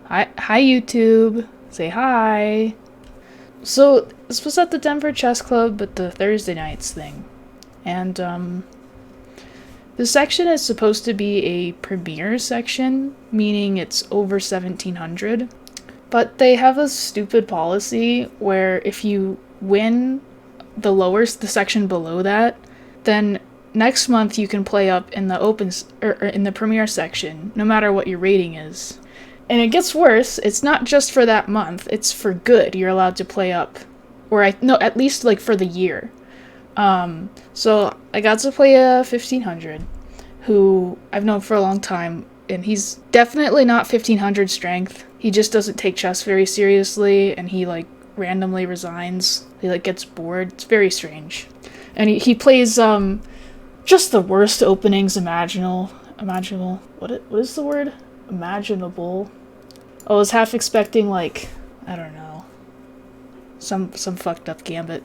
Hi YouTube. Say hi. So this was at the Denver Chess Club, but the Thursday nights thing, and the section is supposed to be a premier section, meaning it's over 1700. But they have a stupid policy where if you win the section below that, then next month you can play up in the or in the premier section, no matter what your rating is. And it gets worse. It's not just for that month. It's for good. You're allowed to play up, no, at least like for the year. So I got to play a 1500, who I've known for a long time, and he's definitely not 1500 strength. He just doesn't take chess very seriously, and he like randomly resigns. He like gets bored. It's very strange, and he plays just the worst openings imaginable. What is the word? Imaginable. I was half expecting like, I don't know, some fucked up gambit.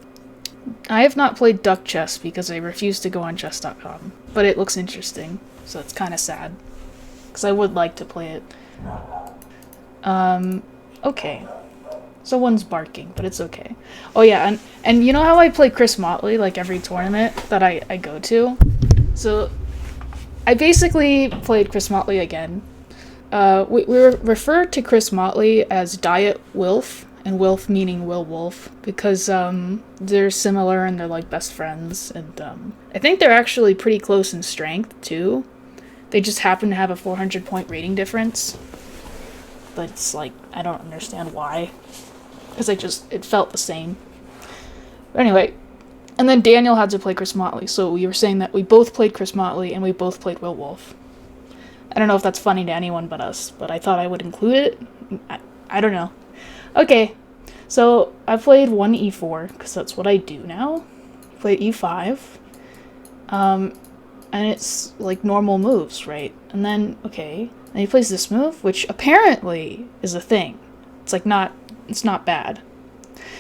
I have not played duck chess because I refuse to go on chess.com, but it looks interesting, so it's kind of sad because I would like to play it. Okay. Someone's barking, but it's okay. Oh yeah, and you know how I play Chris Motley like every tournament that I go to? So I basically played Chris Motley again. We refer to Chris Motley as Diet Wilf, and Wilf meaning Will Wolf, because they're similar and they're like best friends, and I think they're actually pretty close in strength too. They just happen to have a 400-point rating difference, but it's like, I don't understand why, because it felt the same. But anyway, and then Daniel had to play Chris Motley, so we were saying that we both played Chris Motley and we both played Will Wolf. I don't know if that's funny to anyone but us, but I thought I would include it. I don't know. Okay, so I played 1e4, because that's what I do now. Played e5. And it's like normal moves, right? And then, okay, and he plays this move, which apparently is a thing. It's like it's not bad.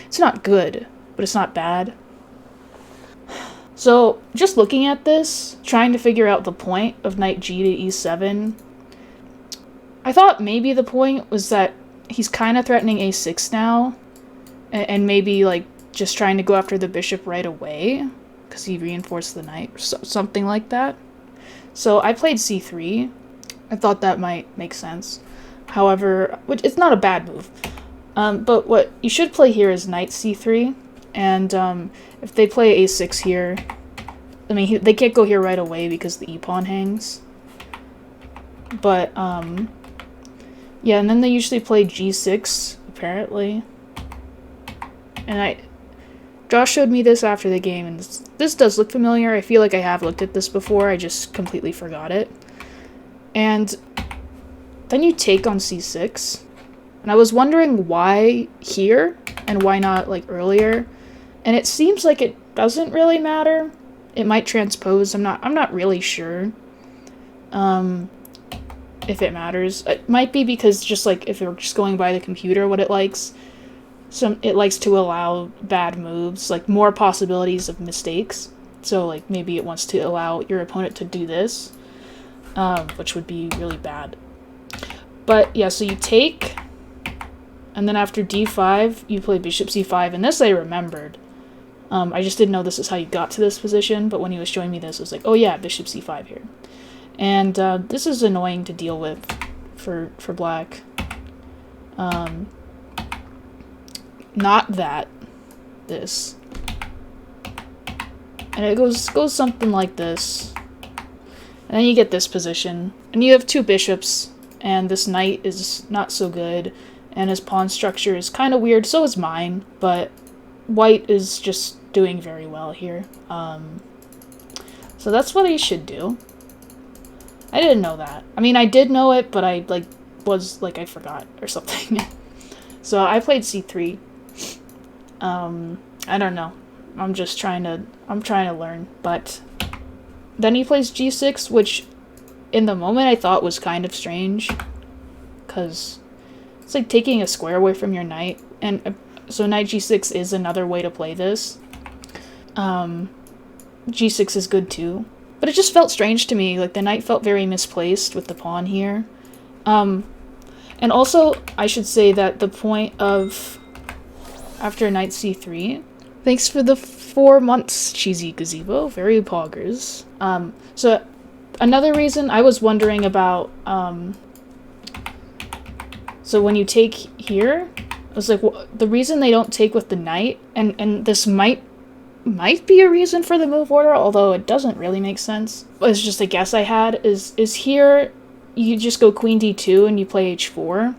It's not good, but it's not bad. So, just looking at this, trying to figure out the point of knight g to e7, I thought maybe the point was that he's kind of threatening a6 now, and maybe, like, just trying to go after the bishop right away, because he reinforced the knight, or something like that. So, I played c3. I thought that might make sense. However, it's not a bad move. But what you should play here is knight c3, and if they play a6 here, I mean, they can't go here right away because the e-pawn hangs. But, yeah, and then they usually play g6, apparently. And Josh showed me this after the game, and this does look familiar. I feel like I have looked at this before, I just completely forgot it. And then you take on c6. And I was wondering why here, and why not, like, earlier. And it seems like it doesn't really matter. It might transpose. I'm not really sure if it matters. It might be because just like if you're just going by the computer what it likes. It likes to allow bad moves, like more possibilities of mistakes. So like maybe it wants to allow your opponent to do this, which would be really bad. But yeah, so you take, and then after d5 you play bishop c5, and this I remembered. I just didn't know this is how you got to this position, but when he was showing me this, I was like, oh yeah, bishop c5 here. And this is annoying to deal with for black. Not that. This. And it goes something like this. And then you get this position. And you have two bishops, and this knight is not so good, and his pawn structure is kind of weird, so is mine, but white is just doing very well here. So that's what I should do. I didn't know that. I mean, I did know it, but I I forgot or something. So I played c3. I don't know. I'm trying to learn. But then he plays g6, which in the moment I thought was kind of strange, because it's like taking a square away from your knight, and so knight g6 is another way to play this. G6 is good too, but it just felt strange to me. Like the knight felt very misplaced with the pawn here. And also, I should say that the point of after knight c3, thanks for the 4 months, Cheesy Gazebo, very poggers. So another reason I was wondering about, so when you take here, I was like, well, the reason they don't take with the knight, and this might be a reason for the move order, although it doesn't really make sense. It's just a guess I had, is here you just go queen d2 and you play h4.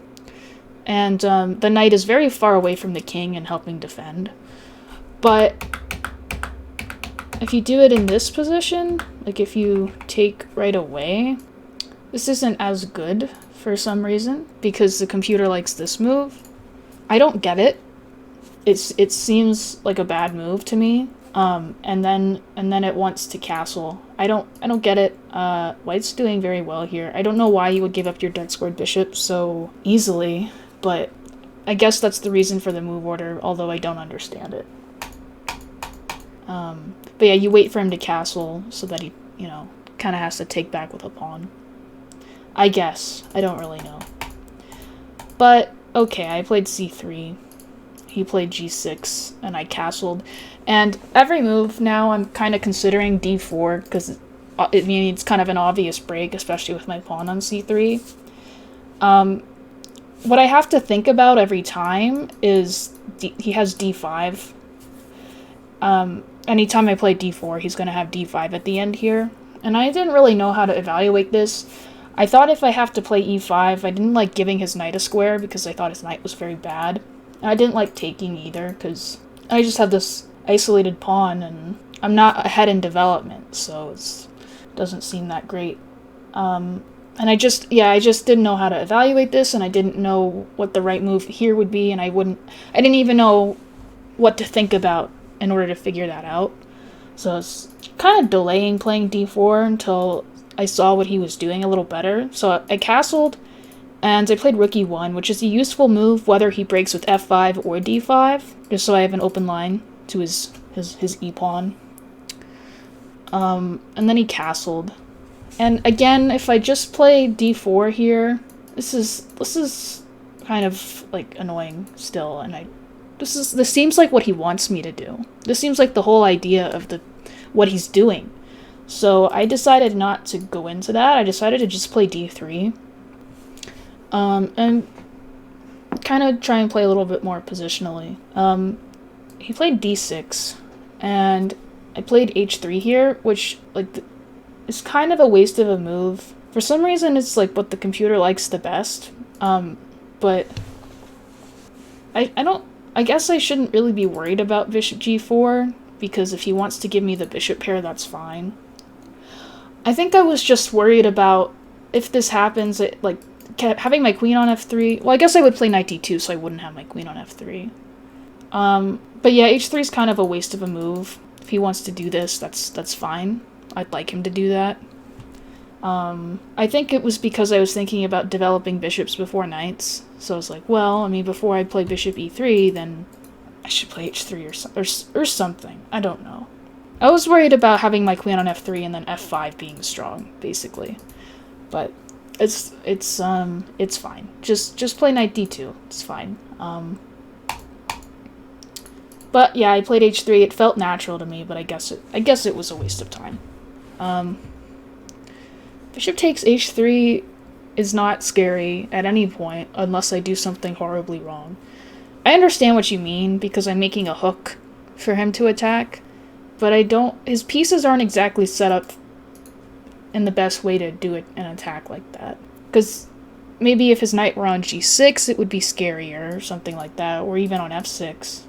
And the knight is very far away from the king and helping defend. But if you do it in this position, like if you take right away, this isn't as good for some reason, because the computer likes this move. I don't get it. It seems like a bad move to me. And then it wants to castle. I don't get it. White's doing very well here. I don't know why you would give up your dead squared bishop so easily, but I guess that's the reason for the move order, although I don't understand it. But yeah, you wait for him to castle so that he, kind of has to take back with a pawn. I guess. I don't really know. But, okay, I played c3. He played g6, and I castled. And every move now I'm kind of considering d4, because it's kind of an obvious break, especially with my pawn on c3. What I have to think about every time is he has d5. Anytime I play d4, he's going to have d5 at the end here. And I didn't really know how to evaluate this. I thought if I have to play e5, I didn't like giving his knight a square because I thought his knight was very bad. And I didn't like taking either because I just have this isolated pawn and I'm not ahead in development, so it doesn't seem that great. And I just didn't know how to evaluate this, and I didn't know what the right move here would be, and I didn't even know what to think about in order to figure that out. So I was kind of delaying playing d4 until I saw what he was doing a little better. So I castled, and I played rook e1, which is a useful move whether he breaks with f5 or d5, just so I have an open line to his e-pawn. And then he castled. And again, if I just play d4 here, this is kind of like annoying still, and this seems like what he wants me to do. This seems like the whole idea of what he's doing. So I decided not to go into that. I decided to just play d3. And kind of try and play a little bit more positionally. He played d6, and I played h3 here, which is kind of a waste of a move. For some reason, it's like what the computer likes the best. But I guess I shouldn't really be worried about bishop g4, because if he wants to give me the bishop pair, that's fine. I think I was just worried about if this happens, having my queen on f3. Well, I guess I would play knight d2, so I wouldn't have my queen on f3. But yeah, h3 is kind of a waste of a move. If he wants to do this, that's fine. I'd like him to do that. I think it was because I was thinking about developing bishops before knights. So I was like, well, before I play bishop e3, then I should play h3 or something. I don't know. I was worried about having my queen on f3 and then f5 being strong, basically. But it's fine. Just play knight d2. It's fine. But yeah, I played h3. It felt natural to me, but I guess it was a waste of time. Bishop takes h3 is not scary at any point unless I do something horribly wrong. I understand what you mean because I'm making a hook for him to attack, but his pieces aren't exactly set up in the best way to do an attack like that. Because maybe if his knight were on g6, it would be scarier or something like that, or even on f6.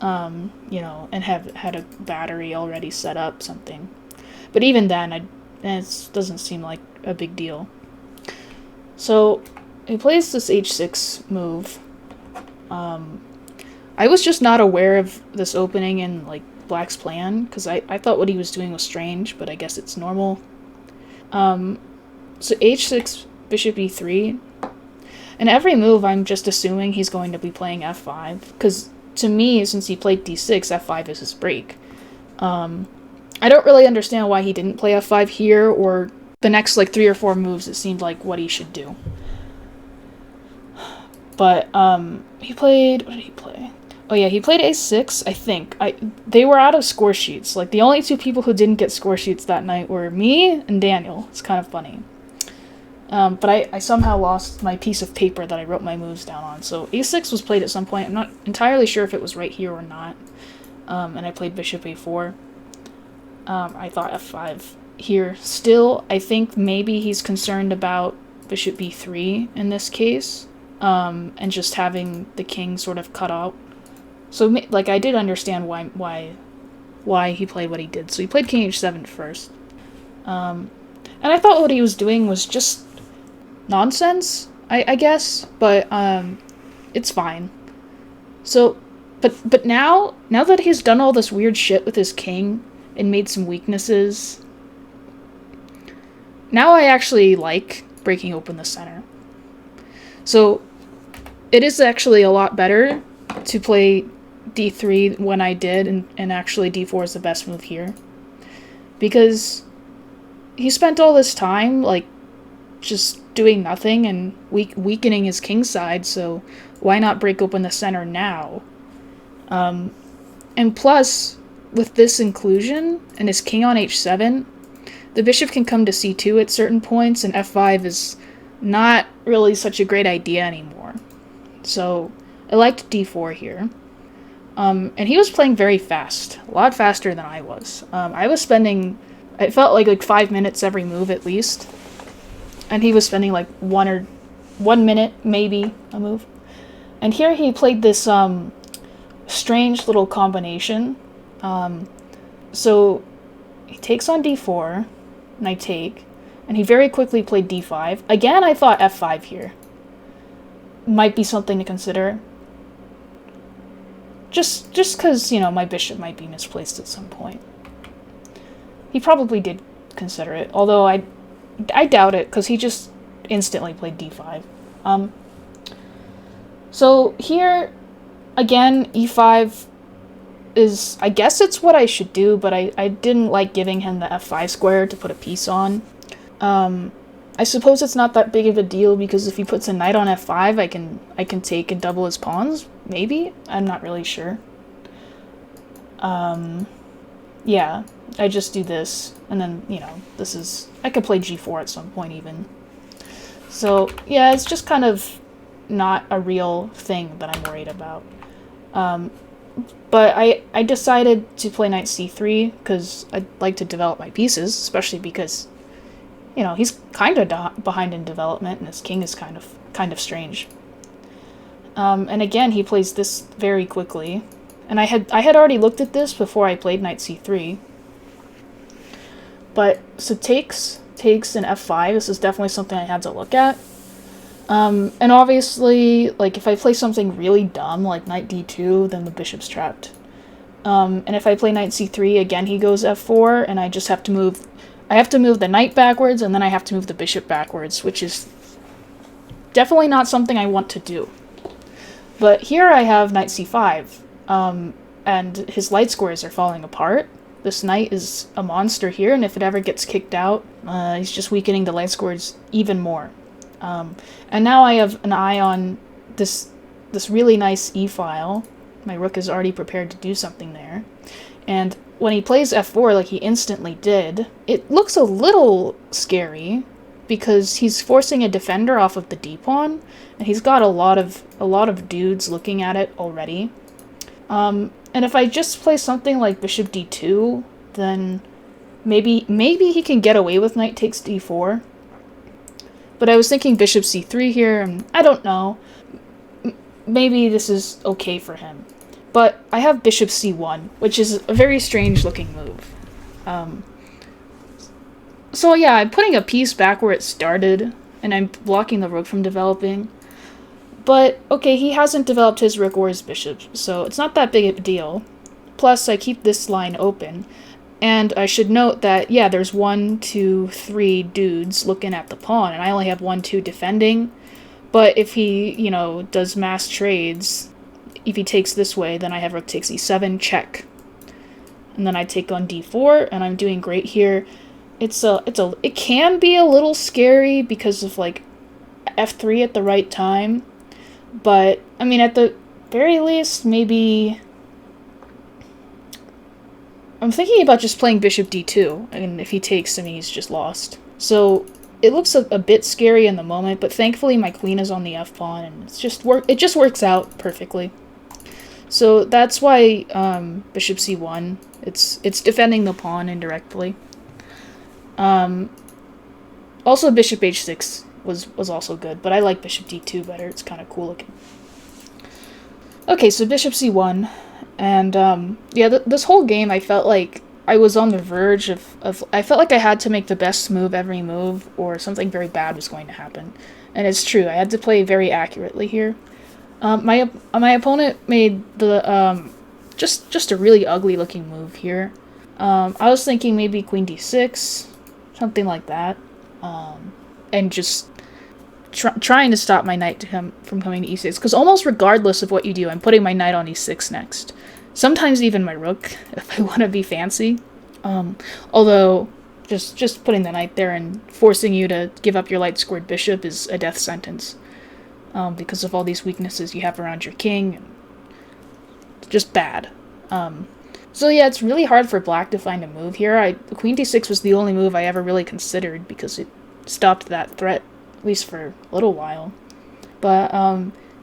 And had a battery already set up, something. But even then, it doesn't seem like a big deal. So he plays this h6 move. I was just not aware of this opening in Black's plan, because I thought what he was doing was strange, but I guess it's normal. So h6, bishop e3, and every move I'm just assuming he's going to be playing f5, because to me, since he played d6, f5 is his break. I don't really understand why he didn't play f5 here, or the next 3 or 4 moves. It seemed like what he should do. But he played, what did he play? Oh yeah, he played a6, I think. They were out of score sheets. Like, the only two people who didn't get score sheets that night were me and Daniel. It's kind of funny. But I somehow lost my piece of paper that I wrote my moves down on. So a6 was played at some point. I'm not entirely sure if it was right here or not. And I played bishop a4. I thought f5 here. Still, I think maybe he's concerned about bishop b3 in this case. And just having the king sort of cut out. So, like, I did understand why he played what he did. So he played king h7 first. And I thought what he was doing was just nonsense, I guess. But, it's fine. So, but now that he's done all this weird shit with his king and made some weaknesses, now I actually like breaking open the center. So, it is actually a lot better to play d3 when I did, and actually d4 is the best move here. Because he spent all this time, like, just doing nothing and weakening his king side, so why not break open the center now? And plus, with this inclusion, and his king on h7, the bishop can come to c2 at certain points, and f5 is not really such a great idea anymore. So, I liked d4 here. And he was playing very fast. A lot faster than I was. I was spending, it felt like 5 minutes every move at least. And he was spending like 1 minute, maybe, a move. And here he played this strange little combination. So, he takes on d4, and I take. And he very quickly played d5. Again, I thought f5 here might be something to consider. Just because, you know, my bishop might be misplaced at some point. He probably did consider it, although I doubt it, because he just instantly played d5. So here, again, e5 is, I guess it's what I should do, but I didn't like giving him the f5 square to put a piece on. I suppose it's not that big of a deal, because if he puts a knight on f5, I can take and double his pawns, maybe? I'm not really sure. Yeah, I just do this, and then, you know, this is, I could play g4 at some point even. So, yeah, it's just kind of not a real thing that I'm worried about. But I decided to play knight c3, because I'd like to develop my pieces, especially because, you know, he's kind of behind in development, and his king is kind of strange. And again, he plays this very quickly. And I had already looked at this before I played knight c3. But, so takes and f5, this is definitely something I had to look at. And obviously, like, if I play something really dumb, like knight d2, then the bishop's trapped. And if I play knight c3, again he goes f4, and I just have to move... I have to move the knight backwards, and then I have to move the bishop backwards, which is definitely not something I want to do. But here I have knight c5, and his light squares are falling apart. This knight is a monster here, and if it ever gets kicked out, he's just weakening the light squares even more. And now I have an eye on this really nice e-file. My rook is already prepared to do something there. And when he plays f4 like he instantly did, it looks a little scary because he's forcing a defender off of the d-pawn, and he's got a lot of dudes looking at it already. And if I just play something like bishop d2, then maybe he can get away with knight takes d4. But I was thinking bishop c3 here, and I don't know. Maybe this is okay for him. But I have bishop c1, which is a very strange looking move. So yeah, I'm putting a piece back where it started, and I'm blocking the rook from developing. But, okay, he hasn't developed his rook or his bishop, so it's not that big a deal. Plus, I keep this line open. And I should note that, yeah, there's 1, 2, 3 dudes looking at the pawn, and I only have 1, 2 defending. But if he, you know, does mass trades, if he takes this way, then I have rook takes e7, check. And then I take on d4, and I'm doing great here. It can be a little scary because of, like, f3 at the right time. But, I mean, at the very least, maybe... I'm thinking about just playing bishop d2, and if he takes, I mean, he's just lost. So, it looks a bit scary in the moment, but thankfully my queen is on the f-pawn, and it just works out perfectly. So that's why bishop c1, it's defending the pawn indirectly. Also bishop h6 was also good, but I like bishop d2 better. It's kind of cool looking. Okay, so bishop c1, and yeah, this whole game I felt like I was on the verge of I felt like I had to make the best move every move, or something very bad was going to happen. And it's true, I had to play very accurately here. My opponent made the just a really ugly looking move here. I was thinking maybe queen d6, something like that, and just trying to stop my knight from coming to e6, because almost regardless of what you do, I'm putting my knight on e6 next. Sometimes even my rook, if I want to be fancy. Although, just putting the knight there and forcing you to give up your light squared bishop is a death sentence. Because of all these weaknesses you have around your king. It's just bad. So yeah, it's really hard for black to find a move here. Queen d6 was the only move I ever really considered, because it stopped that threat, at least for a little while. But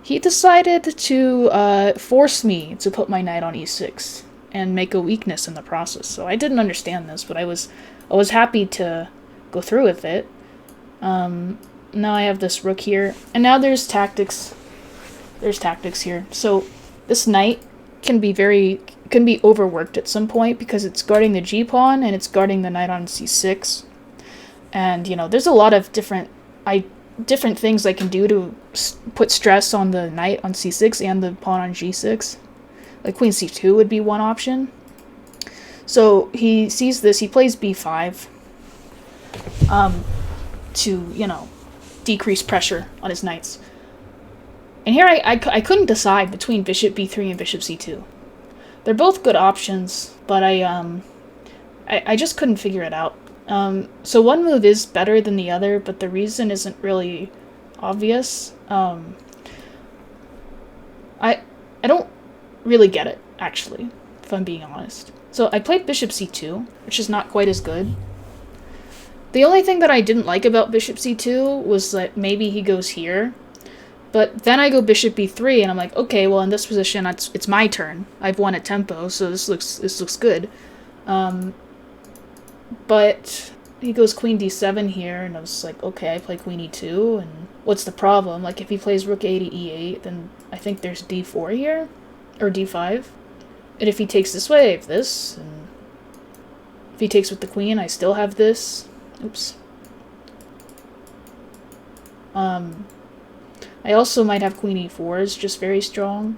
he decided to force me to put my knight on e6 and make a weakness in the process. So I didn't understand this, but I was happy to go through with it. Now I have this rook here, and now there's tactics. There's tactics here. So this knight can be overworked at some point, because it's guarding the g-pawn and it's guarding the knight on c6. And, you know, there's a lot of different things I can do to put stress on the knight on c6 and the pawn on g6. Like queen c2 would be one option. So he sees this, he plays b5 to, you know, decrease pressure on his knights. And here I couldn't decide between bishop b3 and bishop c2. They're both good options, but I just couldn't figure it out. So one move is better than the other, but the reason isn't really obvious. I don't really get it, actually, if I'm being honest. So I played bishop c2, which is not quite as good. The only thing that I didn't like about bishop c2 was that maybe he goes here. But then I go bishop b3, and I'm like, okay, well, in this position, it's my turn. I've won at tempo, so this looks good. But he goes queen d7 here, and I was like, okay, I play queen e2, and what's the problem? Like, if he plays rook a to e8, then I think there's d4 here, or d5. And if he takes this way, I have this, and if he takes with the queen, I still have this. Oops. I also might have queen e4 is just very strong.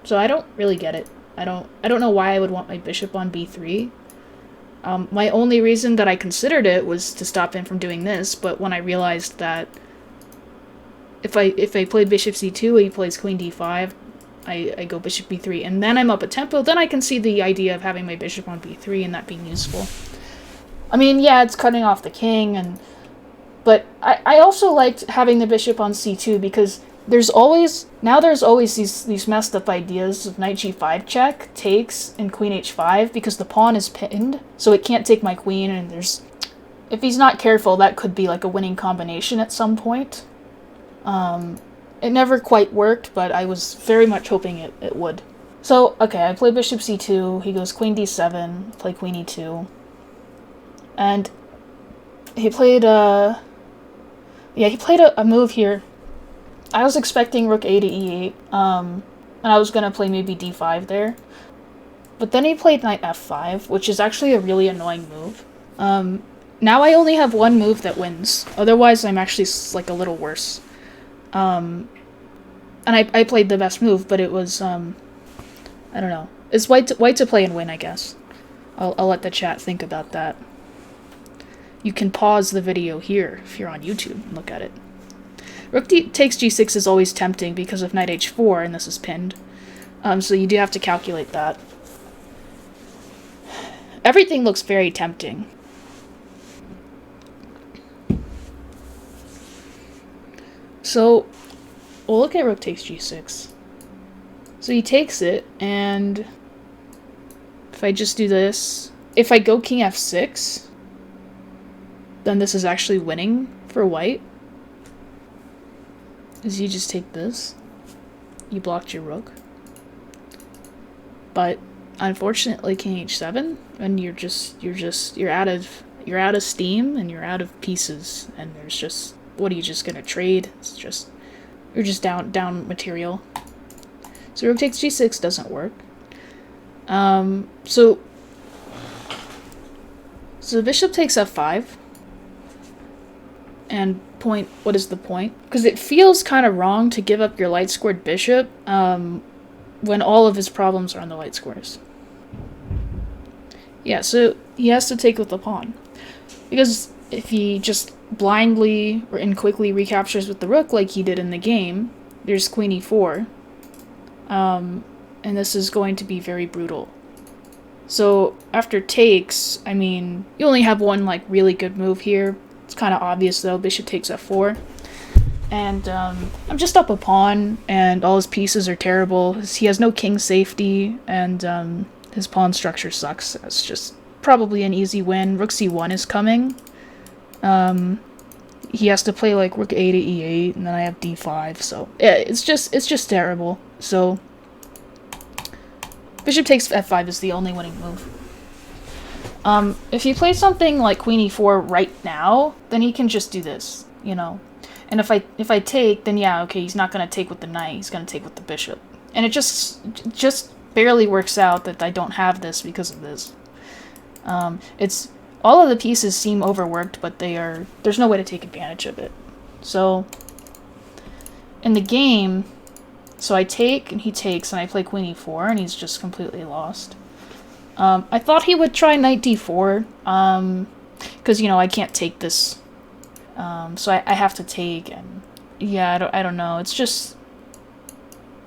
So I don't really get it. I don't know why I would want my bishop on b3. My only reason that I considered it was to stop him from doing this, but when I realized that if I play bishop c2, he plays queen d5, I go bishop b3, and then I'm up at tempo, then I can see the idea of having my bishop on b3 and that being useful. I mean, yeah, it's cutting off the king, but I also liked having the bishop on c2, because there's always these messed up ideas of knight g5 check, takes, and queen h5, because the pawn is pinned, so it can't take my queen, and if he's not careful, that could be like a winning combination at some point. It never quite worked, but I was very much hoping it would. So, okay, I play bishop c2, he goes queen d7, play queen e2, and he played a move here. I was expecting rook a to e8, and I was going to play maybe d5 there. But then he played knight f5, which is actually a really annoying move. Now I only have one move that wins. Otherwise, I'm actually like a little worse. And I played the best move, but it was, I don't know. It's white to play and win, I guess. I'll let the chat think about that. You can pause the video here if you're on YouTube and look at it. Rook takes g6 is always tempting because of knight h4, and this is pinned. So you do have to calculate that. Everything looks very tempting. So, Well, look at rook takes g6. So he takes it, and if I just do this, if I go king f6, then this is actually winning for white. Is you just take this. You blocked your rook. But unfortunately king h7, and you're out of steam and you're out of pieces, and there's just, what are you just gonna trade? It's just, you're just down material. So rook takes g6 doesn't work. So the bishop takes f5. And point, what is the point? Because it feels kind of wrong to give up your light squared bishop when all of his problems are on the light squares. Yeah, so he has to take with the pawn. Because if he just blindly and quickly recaptures with the rook like he did in the game, there's queen e4. And this is going to be very brutal. So after takes, I mean, you only have one like really good move here. It's kind of obvious though, bishop takes f4. And I'm just up a pawn, and all his pieces are terrible. He has no king safety, and his pawn structure sucks. It's just probably an easy win. Rook c1 is coming. He has to play like rook a to e8, and then I have d5. So yeah, it's just terrible. So bishop takes f5 is the only winning move. If he plays something like queen e4 right now, then he can just do this, you know. And if I take, then yeah, okay, he's not gonna take with the knight, he's gonna take with the bishop. And it just barely works out that I don't have this because of this. It's, all of the pieces seem overworked, but there's no way to take advantage of it. So in the game, so I take and he takes and I play queen e4 and he's just completely lost. I thought he would try knight d4, because, you know, I can't take this, so I have to take, and yeah, I don't know, it's just,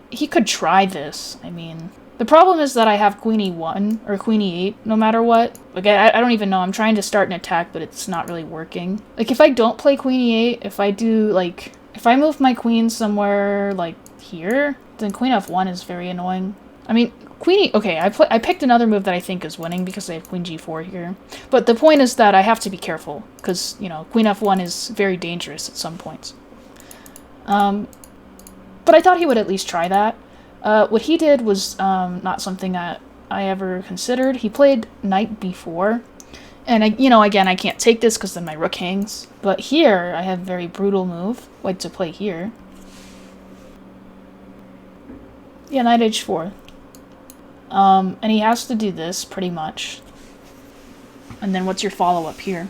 he could try this. I mean, the problem is that I have queen e1, or queen e8, no matter what. Like, I don't even know, I'm trying to start an attack, but it's not really working. Like, if I don't play queen e8, if I do, like, if I move my queen somewhere, like, here, then queen f1 is very annoying. I mean, queen okay, I picked another move that I think is winning because I have queen g4 here. But the point is that I have to be careful, because, you know, queen f1 is very dangerous at some points. But I thought he would at least try that. What he did was not something that I ever considered. He played knight b4. And, you know, again, I can't take this because then my rook hangs. But here, I have a very brutal move. White to play here. Yeah, knight h4. And he has to do this, pretty much. And then what's your follow-up here?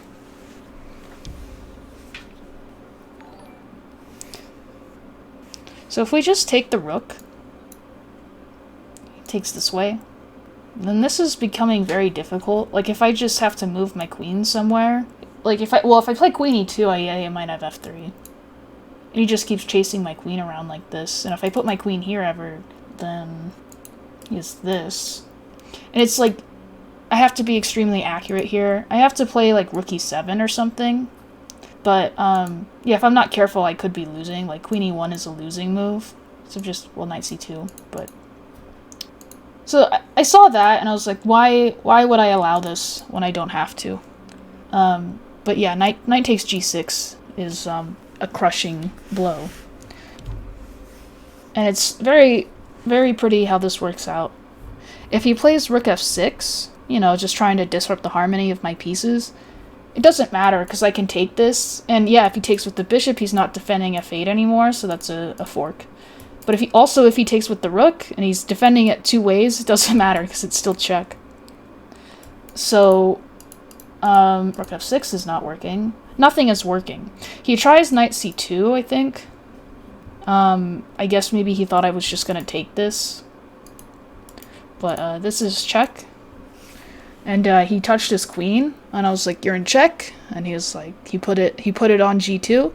So if we just take the rook, he takes this way, then this is becoming very difficult. Like, if I just have to move my queen somewhere, like, if I play queen e2, I might have f3. And he just keeps chasing my queen around like this, and if I put my queen here ever, then is this. And it's like, I have to be extremely accurate here. I have to play like rook e7 or something. But, yeah, if I'm not careful, I could be losing. Like, queen e1 is a losing move. So just, well, knight c2, but... So, I saw that, and I was like, why would I allow this when I don't have to? But yeah, knight takes g6 is, a crushing blow. And it's very, very pretty how this works out. If he plays rook f6, you know, just trying to disrupt the harmony of my pieces, it doesn't matter because I can take this. And yeah, if he takes with the bishop, he's not defending f8 anymore, so that's a fork. But if he takes with the rook and he's defending it two ways, it doesn't matter because it's still check. So rook f6 is not working. Nothing is working. He tries knight c2, I think. I guess maybe he thought I was just gonna take this. But this is check. And he touched his queen, and I was like, "You're in check." And he was like, he put it on g2,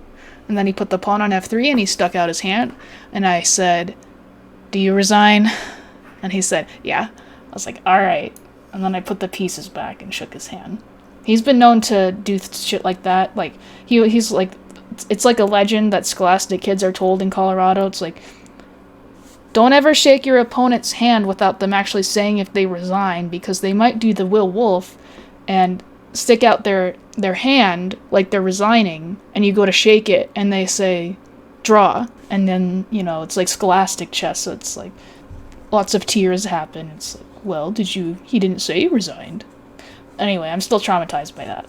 and then he put the pawn on f3, and he stuck out his hand. And I said, "Do you resign?" And he said, "Yeah." I was like, "All right." And then I put the pieces back and shook his hand. He's been known to do shit like that. Like he's like it's like a legend that Scholastic kids are told in Colorado. It's like, don't ever shake your opponent's hand without them actually saying if they resign, because they might do the Will Wolf and stick out their hand like they're resigning, and you go to shake it and they say draw, and then, you know, it's like Scholastic chess, so it's like lots of tears happen. It's like, well, he didn't say he resigned. Anyway, I'm still traumatized by that.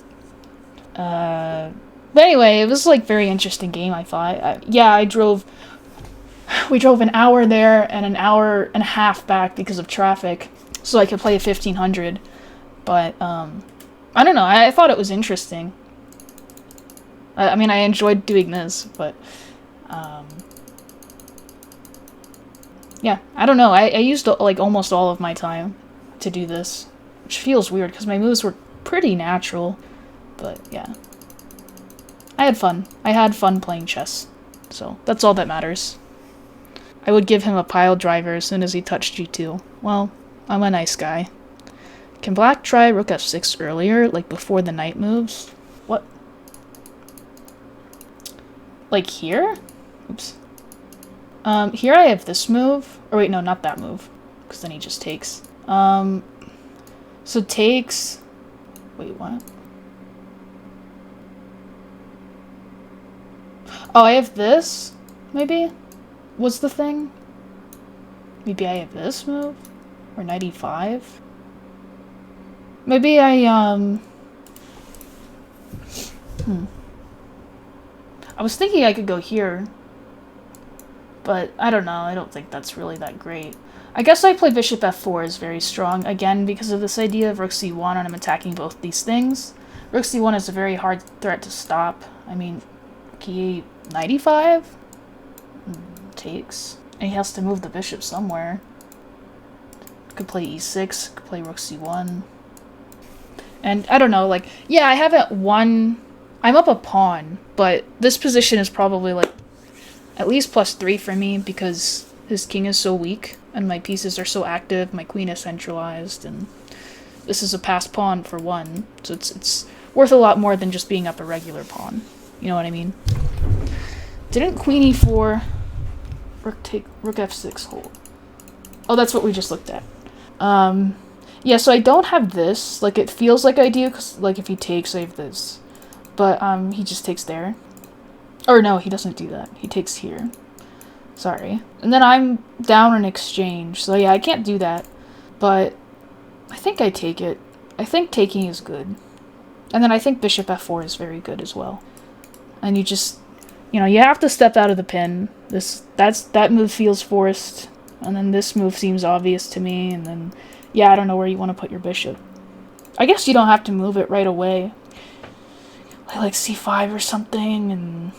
But anyway, it was like very interesting game, I thought. We drove an hour there and an hour and a half back because of traffic, so I could play a 1500. But, I don't know, I thought it was interesting. I mean, I enjoyed doing this, but, yeah, I don't know, I used, like, almost all of my time to do this, which feels weird, because my moves were pretty natural, but, yeah. I had fun. I had fun playing chess, so that's all that matters. I would give him a pile driver as soon as he touched g2. Well, I'm a nice guy. Can black try rook f6 earlier, like before the knight moves? What? Like here? Oops. Here I have this move. Or wait, no, not that move. Because then he just takes. So takes... Wait, what? Oh, I have this? Maybe? Was the thing? Maybe I have this move? Or knight e5? Maybe I, I was thinking I could go here. But, I don't know, I don't think that's really that great. I guess I play bishop f4 is very strong, again, because of this idea of rook c1, and I'm attacking both these things. Rook c1 is a very hard threat to stop. I mean, knight e5? Takes. And he has to move the bishop somewhere. Could play e6, could play rook c1. And I don't know, like, yeah, I haven't won. I'm up a pawn, but this position is probably like at least +3 for me because his king is so weak and my pieces are so active, my queen is centralized, and this is a passed pawn for 1, so it's worth a lot more than just being up a regular pawn. You know what I mean? Didn't queen e4, rook f6 hold. Oh, that's what we just looked at. Yeah, so I don't have this. Like, it feels like I do, because, like, if he takes, I have this. But, he just takes there. Or, no, he doesn't do that. He takes here. Sorry. And then I'm down in exchange. So, yeah, I can't do that. But I think I take it. I think taking is good. And then I think bishop f4 is very good as well. And you just, you know, you have to step out of the pin. That move feels forced. And then this move seems obvious to me. And then, yeah, I don't know where you want to put your bishop. I guess you don't have to move it right away. Like c5 or something, and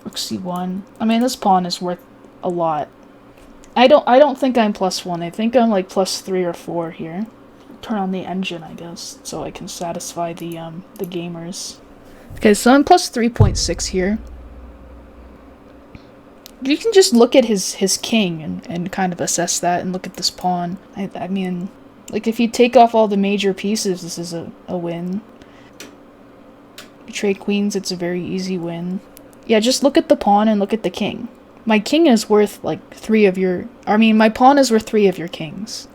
rook c1. I mean, this pawn is worth a lot. I don't think I'm +1. I think I'm like +3 or 4 here. Turn on the engine, I guess, so I can satisfy the gamers. Okay, so I'm +3.6 here. You can just look at his king and kind of assess that, and look at this pawn. I mean, like, if you take off all the major pieces, this is a win. You trade queens, it's a very easy win. Yeah, just look at the pawn and look at the king. My king is worth, like, 3 of your... I mean, my pawn is worth 3 of your kings.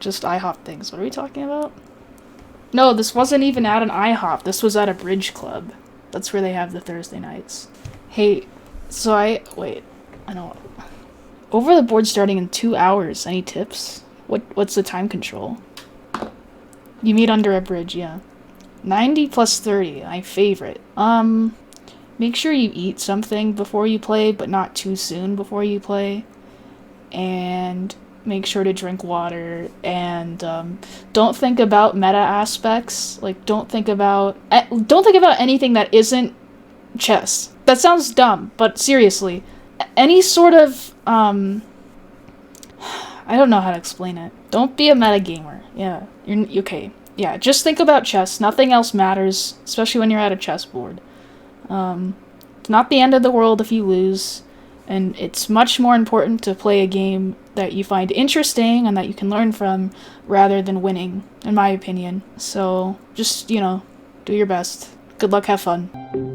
Just IHOP things. What are we talking about? No, this wasn't even at an IHOP. This was at a bridge club. That's where they have the Thursday nights. Hey, so wait, I know. Over the board starting in 2 hours. Any tips? What's the time control? You meet under a bridge, yeah. 90 + 30, my favorite. Make sure you eat something before you play, but not too soon before you play. And make sure to drink water, and don't think about meta aspects. Like, don't think about anything that isn't chess. That sounds dumb, but seriously, any sort of I don't know how to explain it. Don't be a metagamer. Yeah, you're okay. Yeah, just think about chess. Nothing else matters, especially when you're at a chessboard. It's not the end of the world if you lose. And it's much more important to play a game that you find interesting and that you can learn from rather than winning, in my opinion. So just, do your best. Good luck, have fun.